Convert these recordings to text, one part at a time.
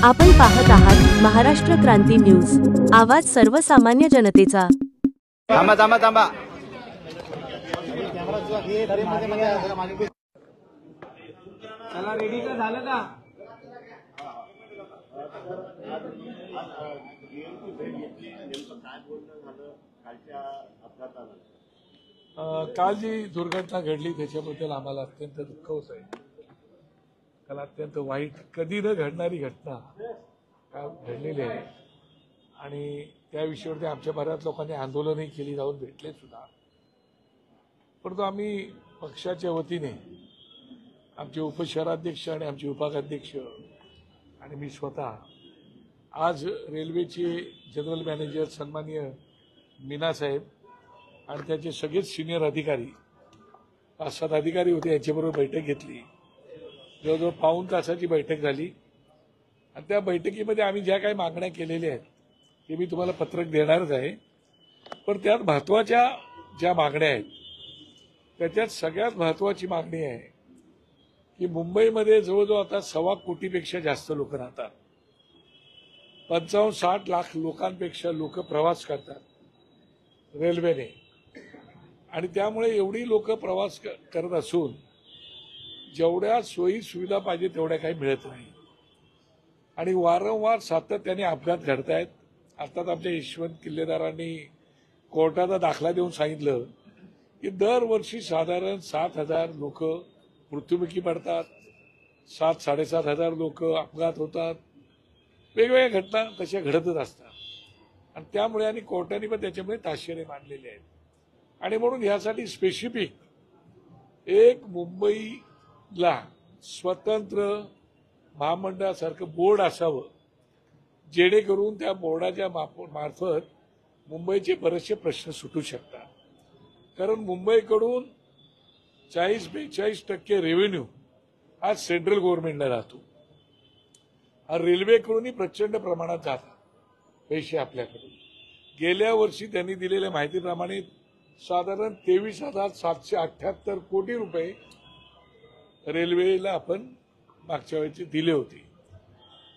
आपण पाहत आहात महाराष्ट्र क्रांती न्यूज, आवाज सर्वसामान्य जनतेचा। थांबा थांबा थांबा। चला रेडी का झालं का? काल जी दुर्घटना घडली त्याच्याबद्दल आम्हाला अत्यंत दुःख होत आहे। काल अत्यंत वाईट, कधी न घडणारी घटना काल घडलेली आहे आणि त्या विषयावरती आमच्या बऱ्याच लोकांनी आंदोलनही केली, जाऊन भेटले सुद्धा। परंतु आम्ही पक्षाच्या वतीने आमचे उपशहराध्यक्ष आणि आमचे उपाध्यक्ष आणि मी स्वतः आज रेल्वेचे जनरल मॅनेजर सन्माननीय मीना साहेब आणि त्याचे सगळेच सिनियर अधिकारी, 5-7 अधिकारी होते, यांच्याबरोबर बैठक घेतली। जवळजवळ पाऊण तासाची बैठक झाली आणि त्या बैठकीमध्ये आम्ही ज्या काही मागण्या केलेल्या आहेत ते मी तुम्हाला पत्रक देणारच आहे। पण त्यात महत्त्वाच्या ज्या मागण्या आहेत त्याच्यात सगळ्यात महत्त्वाची मागणी आहे की मुंबईमध्ये जवळजवळ आता 1.25 कोटीपेक्षा जास्त लोक राहतात। 55-60 लाख लोकांपेक्षा लोक प्रवास करतात रेल्वेने आणि त्यामुळे एवढी लोक प्रवास करत असून जेवढ्या सोयी सुविधा पाहिजे तेवढ्या काही मिळत नाही आणि वारंवार सातत्याने अपघात घडत आहेत। आताच आमच्या यशवंत किल्लेदारांनी कोर्टाचा दाखला देऊन सांगितलं की दरवर्षी साधारण 7,000 लोक मृत्युमुखी पडतात, 7-7,500 लोक अपघात होतात, वेगवेगळ्या घटना तशा घडतच असतात आणि त्यामुळे आणि कोर्टाने पण त्याच्यामुळे ताशेरे मांडलेले आहेत आणि म्हणून यासाठी स्पेसिफिक एक मुंबईला स्वतंत्र महामंडळासारखं बोर्ड असावं जेणेकरून त्या बोर्डाच्या मार्फत मुंबईचे बरेचसे प्रश्न सुटू शकतात। कारण मुंबईकडून 40-42% रेव्हेन्यू हा सेंट्रल गव्हर्नमेंटला जातो आणि रेल्वेकडूनही प्रचंड प्रमाणात जातात पैसे आपल्याकडून। गेल्या वर्षी त्यांनी दिलेल्या माहितीप्रमाणे साधारण 23,778 कोटी रुपये रेल्वेला आपण मागच्या वेळेचे दिले होते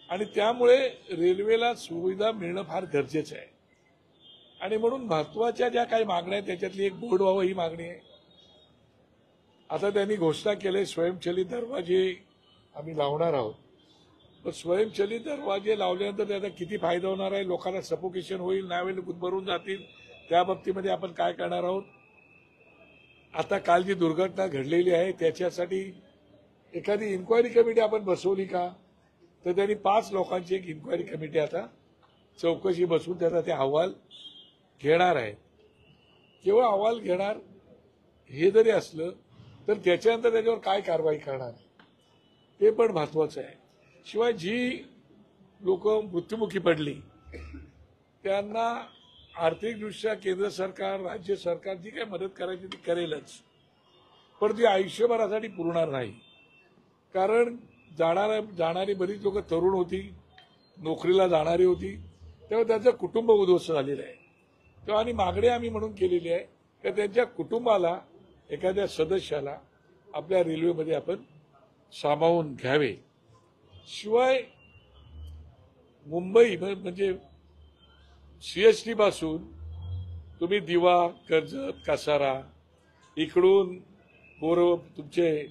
आणि त्यामुळे रेल्वेला सुविधा मिळणं फार गरजेचं आहे आणि म्हणून महत्त्वाच्या ज्या काही मागण्या आहेत त्याच्यातली एक बोर्ड व्हावं ही मागणी आहे। आता त्यांनी घोषणा केली स्वयंचलित दरवाजे आम्ही लावणार आहोत, पण स्वयंचलित दरवाजे लावल्यानंतर त्याचा किती फायदा होणार आहे, लोकांना सफोकेशन होईल, नावे भरून जातील, त्या बाबतीमध्ये आपण काय करणार आहोत। आता काल जी दुर्घटना घडलेली आहे त्याच्यासाठी एखादी इन्क्वायरी कमिटी आपण बसवली का, तर त्यांनी 5 लोकांची एक इन्क्वायरी कमिटी आता चौकशी बसवून त्याचा ते अहवाल घेणार आहे। केवळ अहवाल घेणार हे जरी असलं तर त्याच्यानंतर त्याच्यावर काय कारवाई करणार ते पण महत्त्वाचं आहे। शिवाय जी लोक मृत्युमुखी पडली त्यांना आर्थिकदृष्ट्या केंद्र सरकार, राज्य सरकार जी काही मदत करायची ती करेलच, पण ती आयुष्यभरासाठी पुरणार नाही। कारण जाणारी बरीच लोक तरुण होती, नोकरीला जाणारी होती, तेव्हा त्यांचं कुटुंब उद्ध्वस्त झालेलं आहे। तेव्हा आणि मागणी आम्ही म्हणून केलेली आहे की त्यांच्या कुटुंबाला, एखाद्या सदस्याला आपल्या रेल्वेमध्ये आपण सामावून घ्यावे। शिवाय मुंबई म्हणजे सीएसटी पासून तुम्ही दिवा, कर्जत, कसारा, इकडून तुमचे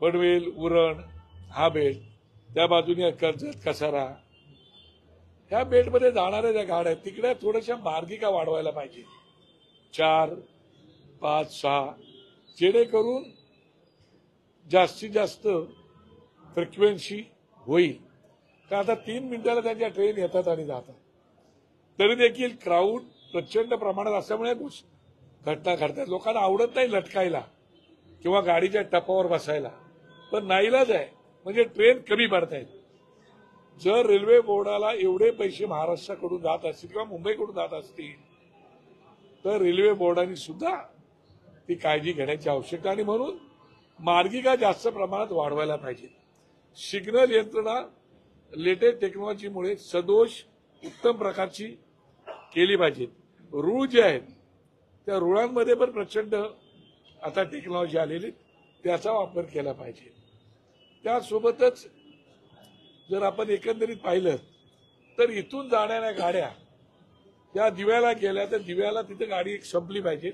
पनवेल, उरण हा बेट, त्या बाजूने कर्जत, कसारा, ह्या बेटमध्ये जाणाऱ्या ज्या गाड्या आहेत तिकडे थोड्याशा मार्गिका वाढवायला पाहिजे, 4, 5, 6, जेणेकरून जास्तीत जास्त फ्रिक्वेन्सी होईल। तर आता 3 मिनिटाला त्यांच्या ट्रेन येतात आणि जातात, तरी देखील क्राऊड प्रचंड प्रमाणात असल्यामुळे घटना घडतात। लोकांना आवडत नाही लटकायला किंवा गाडीच्या टपावर बसायला, पण नाईलाज आहे म्हणजे ट्रेन कमी पडतायत। जर रेल्वे बोर्डाला एवढे पैसे महाराष्ट्राकडून जात असतील किंवा मुंबईकडून जात असतील तर रेल्वे बोर्डाने सुद्धा ती काळजी घेण्याची आवश्यकता आणि म्हणून मार्गिका जास्त प्रमाणात वाढवायला पाहिजे। सिग्नल यंत्रणा लेटेस्ट टेक्नॉलॉजीमुळे सदोष उत्तम प्रकारची केली पाहिजे। रूळ जे आहेत त्या रुळांमध्ये पण प्रचंड आता टेक्नॉलॉजी आलेली, त्याचा वापर केला पाहिजे। त्यासोबतच जर आपण एकंदरीत पाहिलं तर इथून जाणाऱ्या गाड्या त्या दिव्याला गेल्या तर दिव्याला तिथे गाडी एक संपली पाहिजे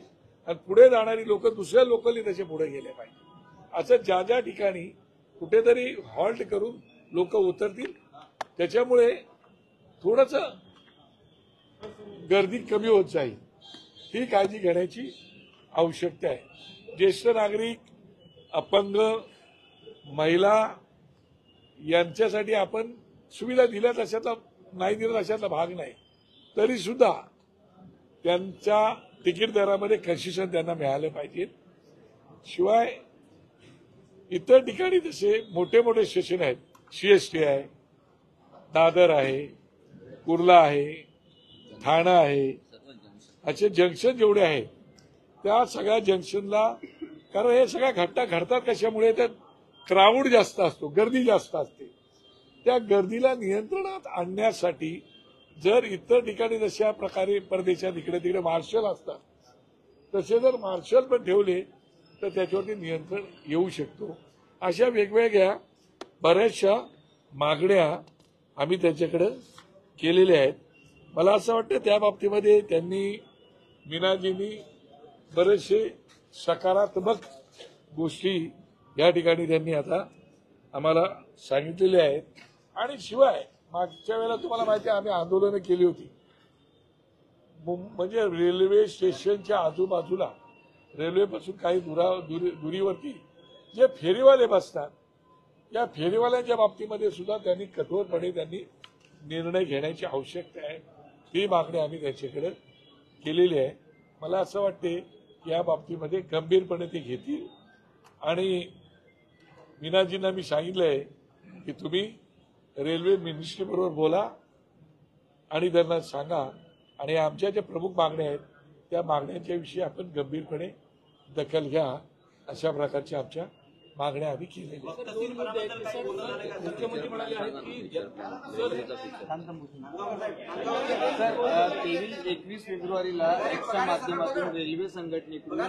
आणि पुढे जाणारी लोक दुसऱ्या लोकलनी त्याच्या पुढे गेले पाहिजे. असं ज्या ज्या ठिकाणी कुठेतरी हॉल्ट करून लोक उतरतील त्याच्यामुळे थोडंसं गर्दी कमी होत जाईल. ही काळजी घेण्याची आवश्यकता आहे. ज्येष्ठ नागरिक, अपंग, महिला यांच्यासाठी आपण सुविधा दिल्या तशातला नाही दिल्या तशातला भाग नाही, तरी सुद्धा त्यांच्या तिकीट दरामध्ये कन्सेशन त्यांना मिळालं पाहिजे. शिवाय इतर ठिकाणी जसे मोठे मोठे स्टेशन आहेत, सीएसटी आहे, दादर आहे, कुर्ला आहे, ठाणा आहे, असे जंक्शन जेवढे आहेत त्या सगळ्या जंक्शनला, कारण हे सगळ्या घटना घडतात कशामुळे, त्यात क्राऊड जास्त असतो, गर्दी जास्त असते. त्या गर्दीला नियंत्रणात आणण्यासाठी जर इतर ठिकाणी जशा प्रकारे परदेशात इकडे तिकडे मार्शल असतात तसे जर मार्शल पण ठेवले तर त्याच्यावरती नियंत्रण येऊ शकतो. अशा वेगवेगळ्या बऱ्याचशा मागण्या आम्ही त्याच्याकडे केलेल्या आहेत. मला असं वाटतं त्या बाबतीमध्ये त्यांनी, मीनाजींनी बरेचसे सकारात्मक गोष्टी या ठिकाणी त्यांनी आता आम्हाला सांगितलेल्या आहेत. आणि शिवाय मागच्या वेळेला तुम्हाला माहिती आहे आम्ही आंदोलनं केली होती. म्हणजे रेल्वे स्टेशनच्या आजूबाजूला रेल्वेपासून काही दुरीवरती जे फेरीवाले बसतात या फेरीवाल्यांच्या बाबतीमध्ये सुद्धा त्यांनी कठोरपणे निर्णय घेण्याची आवश्यकता आहे. ही मागणी आम्ही त्याच्याकडे केलेली आहे. मला असं वाटते की या बाबतीमध्ये गंभीरपणे ते घेतील. आणि मीनाजींना मी सांगितलंय की तुम्ही रेल्वे मिनिस्ट्री बरोबर बोला आणि त्यांना सांगा आणि आमच्या ज्या प्रमुख मागण्या आहेत त्या मागण्यांच्या विषयी आपण गंभीरपणे दखल घ्या. अशा प्रकारच्या आमच्या मागण्या आम्ही केलेल्या आहेत. मुख्यमंत्री म्हणाले आहेत की सर 23 फेब्रुवारीला एक्सच्या माध्यमातून रेल्वे संघटनेकडून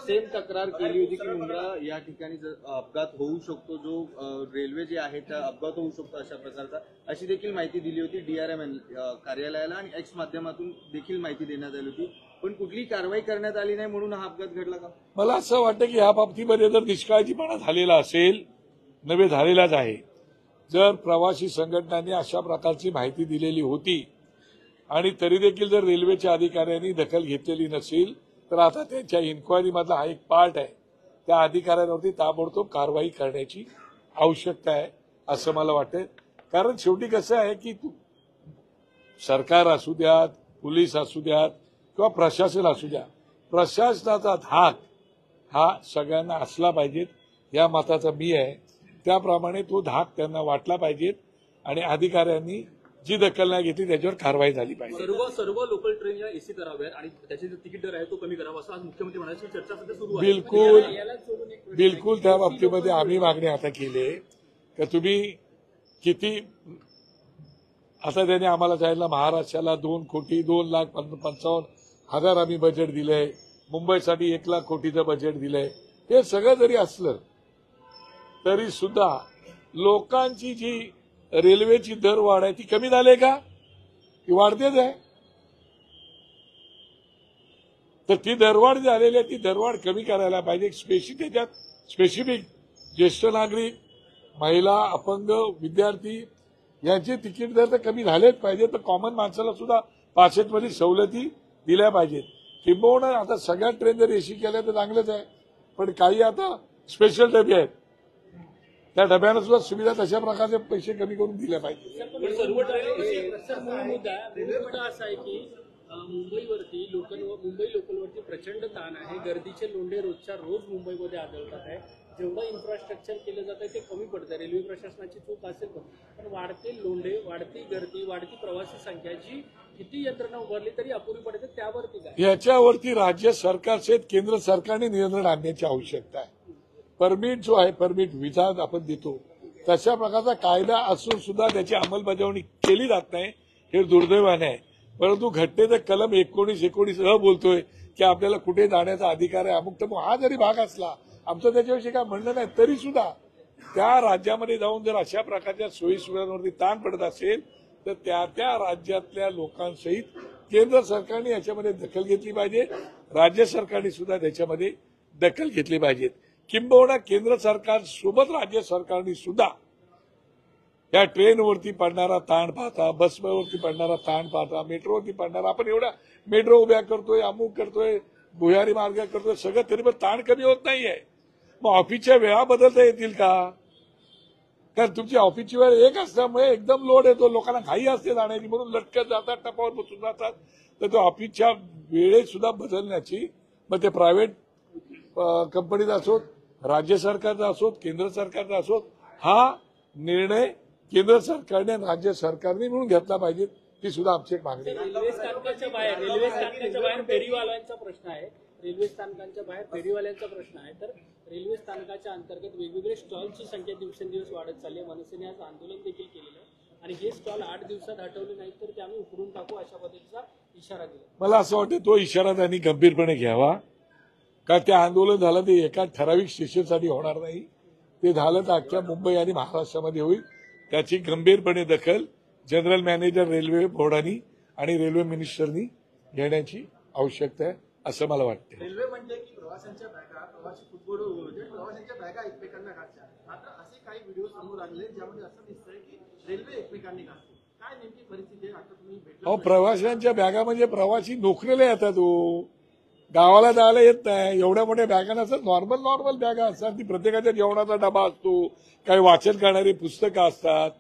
सेम तक्रार केली होती की मुंब्रा या ठिकाणी अपघात होऊ शकतो, जो रेल्वे जे आहे त्या अपघात होऊ शकतो अशा प्रकारचा, अशी देखील माहिती दिली होती DRM कार्यालयाला आणि एक्स माध्यमातून देखील माहिती देण्यात आली होती. पण कुठलीही कारवाई करण्यात आली नाही म्हणून हा अपघात घडला का? मला असं वाटतं की या बाबतीमध्ये जर निष्काळजीपणा झालेला असेल, नव्हे झालेलाच आहे. जर प्रवासी संघटनांनी अशा प्रकारची माहिती दिलेली होती आणि तरी देखील जर रेल्वेच्या अधिकाऱ्यांनी दखल घेतलेली नसेल तर आता त्यांच्या इन्क्वायरीमधला हा एक पार्ट आहे. त्या अधिकाऱ्यांवरती ताबडतोब कारवाई करण्याची आवश्यकता आहे असं मला वाटतं. कारण शेवटी कसं आहे की सरकार असू द्यात, पोलीस असू द्यात किंवा प्रशासन असू द्या, प्रशासनाचा धाक हा सगळ्यांना असला पाहिजे या मताचा मी आहे. त्याप्रमाणे तो धाक त्यांना वाटला पाहिजे आणि अधिकाऱ्यांनी जी दखल नाही घेतली त्याच्यावर कारवाई झाली पाहिजे. सर्व लोकल ट्रेन या एसी कराव्यात आणि त्याचे जो तिकीट दर आहे तो कमी करावा असं आज मुख्यमंत्री म्हणाले. चर्चा सध्या सुरू आहे. बिलकुल त्या बाबतीमध्ये आम्ही मागणी आता केली आहे की तुम्ही किती, आता त्यांनी आम्हाला सांगितलं महाराष्ट्राला 2,02,55,000 आम्ही बजेट दिलंय, मुंबईसाठी 1,00,000 कोटीचं बजेट दिलंय. हे सगळं जरी असलं तरी सुद्धा लोकांची जी रेल्वेची दरवाढ आहे ती कमी झाली का? ती वाढतेच आहे. तर ती दरवाढ झालेली आहे, ती दरवाढ कमी करायला पाहिजे. स्पेसिफिक ज्येष्ठ नागरिक, महिला, अपंग, विद्यार्थी यांचे तिकीट दर तर कमी झालेच पाहिजे. तर कॉमन माणसाला सुद्धा पासेजमध्ये सवलती दिल्या पाहिजेत. किंबहुना आता सगळ्या ट्रेन जर एसी केल्या तर चांगलंच आहे, पण काही आता स्पेशल डबे आहेत त्या डब्यांना सुद्धा सुविधा तशा प्रकारचे पैसे कमी करून दिल्या पाहिजे. मुद्दा असा आहे की मुंबई लोकलवरती प्रचंड ताण आहे. गर्दीचे लोंढे रोजच्या रोज मुंबईमध्ये आढळतात आहे. जेवढं इन्फ्रास्ट्रक्चर केलं जात आहे ते कमी पडतं. रेल्वे प्रशासनाची चूक असेल पण वाढते लोंढे, वाढती गर्दी, वाढती प्रवासी संख्या जी किती यंत्रणा उभारली तरी अपुरी पडते. त्यावरती काय? याच्यावरती राज्य सरकारचे केंद्र सरकारने नियंत्रण आणण्याची आवश्यकता आहे. परमिट जो आहे, परमिट विजा आपण देतो तशा प्रकारचा कायदा असून सुद्धा त्याची अंमलबजावणी केली जात नाही, हे दुर्दैवाने आहे. परंतु घटनेचा कलम 19 बोलतोय की आपल्याला कुठे जाण्याचा अधिकार आहे, अमुक तमुक. हा जरी भाग असला, आमचं त्याच्याविषयी काय म्हणणं नाही, तरी सुद्धा त्या राज्यामध्ये जाऊन जर अशा प्रकारच्या सोयीसुविधांवरती ताण पडत असेल तर त्या राज्यातल्या लोकांसहित केंद्र सरकारने याच्यामध्ये दखल घेतली पाहिजे, राज्य सरकारने सुद्धा त्याच्यामध्ये दखल घेतली पाहिजे. किंबहुना केंद्र सरकार सोबत राज्य सरकारने सुद्धा या ट्रेनवरती पडणारा ताण पाहता, बसवरती पडणारा ताण पाहता, मेट्रोवरती पडणारा, आपण एवढा मेट्रो उभ्या करतोय, अमुक करतोय, भुयारी मार्ग करतोय, सगळं तरी पण ताण कमी होत नाहीये. मग ऑफिसच्या वेळा बदलता येतील का? कारण तुमची ऑफिसची वेळ एक असल्यामुळे एकदम लोड येतो, लोकांना घाई असते जाण्याची, म्हणून लटकत जातात, टपावर बसून जातात. तर तो ऑफिसच्या वेळेत सुद्धा बदलण्याची, मग ते प्रायव्हेट कंपनीचा असोत, राज्य सरकारचा असोत, केंद्र सरकारचा असोत, हा निर्णय केंद्र सरकारने आणि राज्य सरकारने मिळून घेतला पाहिजे. ती सुद्धा आमची एक मागणी आहे. रेल्वे स्थानकाच्या बाहेर फेरीवाल्यांचा प्रश्न आहे. रेल्वे स्थानकांच्या बाहेर फेरीवाल्यांचा प्रश्न आहे. तर रेल्वे स्थानकाच्या अंतर्गत वेगवेगळे स्टॉलची संख्या दिवसेंदिवस वाढत चालली आहे. मनसेने आज आंदोलन देखील केलेलं आहे आणि हे स्टॉल 8 दिवसात हटवले नाहीत तर ते आम्ही उकडून टाकू अशा पद्धतीचा इशारा दिला. मला असं वाटतं तो इशारा त्यांनी गंभीरपणे घ्यावा. का ते आंदोलन झालं ते एका ठराविक स्टेशनसाठी होणार नाही, ते झालं तर अख्ख्या मुंबई आणि महाराष्ट्रामध्ये होईल. त्याची गंभीरपणे दखल जनरल मॅनेजर रेल्वे बोर्डानी आणि रेल्वे मिनिस्टरनी घेण्याची आवश्यकता आहे असं मला वाटतं. रेल्वे म्हणते की प्रवाशांच्या बॅगा प्रवासी फुटबॉल प्रवाशांच्या बॅगा एकमेकांना घालतात. मात्र असे काही व्हिडिओ समोर आले ज्यामध्ये असं दिसतंय की रेल्वे एकमेकांनी घालते. काय नेमकी परिस्थिती आहे? आता तुम्ही भेटला प्रवाशांच्या बॅगा म्हणजे प्रवासी नोकरीला येतात, गावाला जायला येत नाही. एवढ्या मोठ्या बॅगा नसतात, नॉर्मल बॅगा असतात. ती प्रत्येकाच्या जेवणाचा डबा असतो, काही वाचन करणारी पुस्तकं असतात,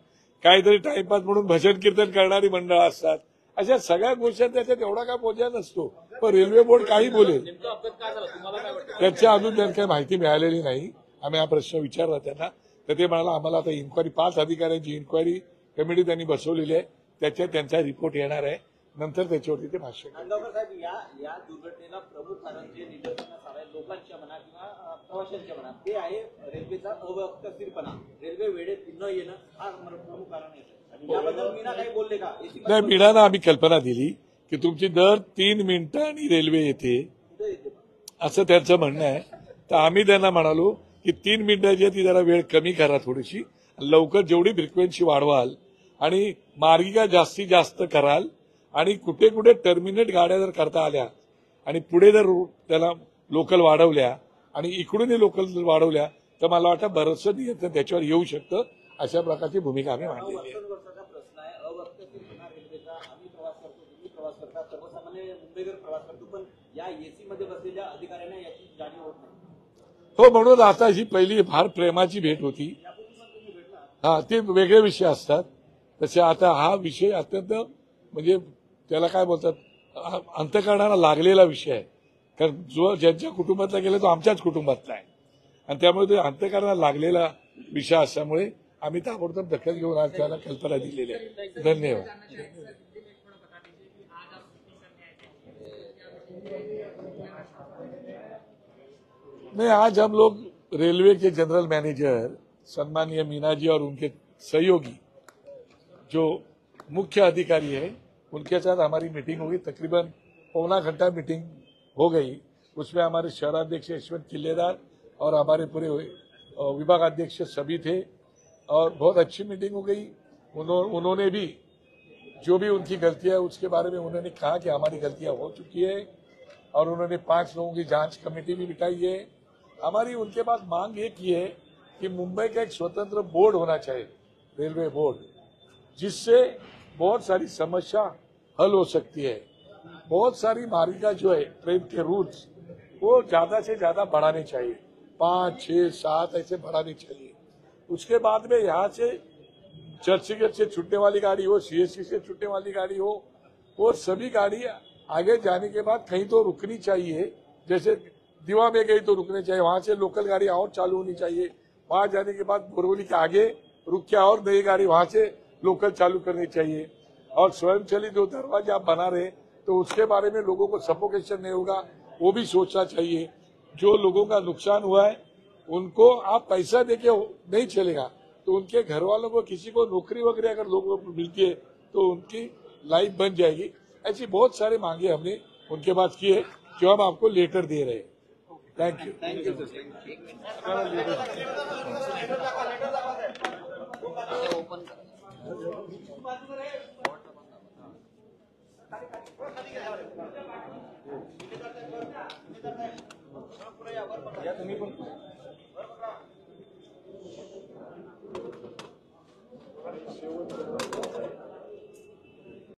काहीतरी टाइमपास म्हणून भजन कीर्तन करणारी मंडळ असतात. अशा सगळ्या गोष्टी त्याच्यात एवढा काय बोजा नसतो. पण रेल्वे बोर्ड काही बोलेल नेमका अपघात काय झाला तुम्हाला काय वाटतं? त्याच्या अजून त्यांना काही माहिती मिळालेली नाही. आम्ही हा प्रश्न विचारला त्यांना, तर ते म्हणाला आम्हाला आता इन्क्वायरी 5 अधिकाऱ्यांची इन्क्वायरी कमिटी त्यांनी बसवलेली आहे, त्याच्यात त्यांचा रिपोर्ट येणार आहे, नंतर त्याच्यावरती ते भाष्य करतील. नांदगावकर साहेब, या दुर्घटनेला प्रमुख कारण जे निदर्शनास आलंय लोकांच्या म्हणा किंवा प्रवाशांच्या म्हणा ते आहे रेल्वेचा अव्यवस्थितपणा, रेल्वे वेळेत न येणं हा प्रमुख कारण आहे. आणि याबद्दल मीना काही बोलले का? नाही, मीनानं आम्ही कल्पना दिली की तुमची दर 3 मिनिटांनी रेल्वे येते असं त्यांचं म्हणणं आहे. तर आम्ही त्यांना म्हणालो की 3 मिनिटाची ती जरा वेळ कमी करा थोडीशी, लवकर जेवढी फ्रिक्वेन्सी वाढवाल आणि मार्गिका जास्तीत जास्त कराल आणि कुठे कुठे टर्मिनेट गाड्या जर करता आल्या आणि पुढे जर त्याला लोकल वाढवल्या आणि इकडूनही लोकल वाढवल्या तर मला वाटतं बरंचसं नियंत्रण त्याच्यावर येऊ शकतं. अशा प्रकारची भूमिका आम्ही मांडलेली आहे. वर्षाचा प्रश्न आहे अव्यवस्थितपणा रेल्वेचा. आम्ही प्रवास करतो, तुम्ही प्रवास करता, सर्वसामान्य मुंबईकर प्रवास करतो, पण या एसी मध्ये बसलेल्या अधिकाऱ्यांना याची जाणीव होत नाही. हो, म्हणून आता ही पहिली फार प्रेमाची भेट होती. हा, ते वेगळे विषय असतात. तसे आता हा विषय अत्यंत म्हणजे त्याला काय बोलतात अंतःकरणाला लागलेला विषय आहे. कारण जो ज्यांच्या कुटुंबातला गेला तो आमच्याच कुटुंबातला आहे आणि त्यामुळे तो अंतःकरणाला लागलेला विषय असल्यामुळे आम्ही ताबडतोब दखल घेऊन आज त्याला कल्पना दिलेली आहे. धन्यवाद. नहीं, आज हम लोग रेलवे के जनरल मैनेजर सम्मानीय मीना जी और उनके सहयोगी जो मुख्य अधिकारी है उनके साथ हमारी मीटिंग होगी. तकरीबन पौना घंटा मीटिंग हो गई. उसमें हमारे शहराध्यक्ष यशवंत किल्लेदार और हमारे पूरे विभागाध्यक्ष सभी थे और बहुत अच्छी मीटिंग हो गई. उन्होंने भी जो भी उनकी गलतियां है उसके बारे में उन्होंने कहा कि हमारी गलतियां हो चुकी है और उन्होंने 5 लोगों की जांच कमेटी भी बिठाई है. हमारी उनके पास मांग ये की है कि मुंबई का एक स्वतंत्र बोर्ड होना चाहिए, रेलवे बोर्ड, जिससे बहुत सारी समस्या हल हो सकती है. बहुत सारी मार्गिका जो है ट्रेन के रूट्स वो ज्यादा से ज्यादा बढ़ाने चाहिए, 5, 6, 7 ऐसे बढ़ाने चाहिए. उसके बाद में यहाँ से चर्चगेट से छूटने वाली गाड़ी हो, सीएससी से छूटने वाली गाड़ी हो, वो सभी गाड़ी आगे जाने के बाद कहीं तो रुकनी चाहिए. जैसे दीवा में गई तो रुकनी चाहिए, वहां से लोकल गाड़ी और चालू होनी चाहिए. वहां जाने के बाद बोरवली के आगे रुक के और नई गाड़ी वहां से लोकल चालू करनी चाहिए. और स्वयंचलित जो दरवाजा आप बना रहे तो उसके बारे में लोगों को सफोकेशन नहीं होगा वो भी सोचना चाहिए. जो लोगों का नुकसान हुआ है उनको आप पैसा देके नहीं चलेगा, तो उनके घर वालों को किसी को नौकरी वगैरह अगर लोगों को मिलती है तो उनकी लाइफ बन जाएगी. ऐसी बहुत सारी मांगे हमने उनके पास की है जो हम आपको लेटर दे रहे हैं. थँक्यू. Thank you sir. ओपन या तुम्ही पण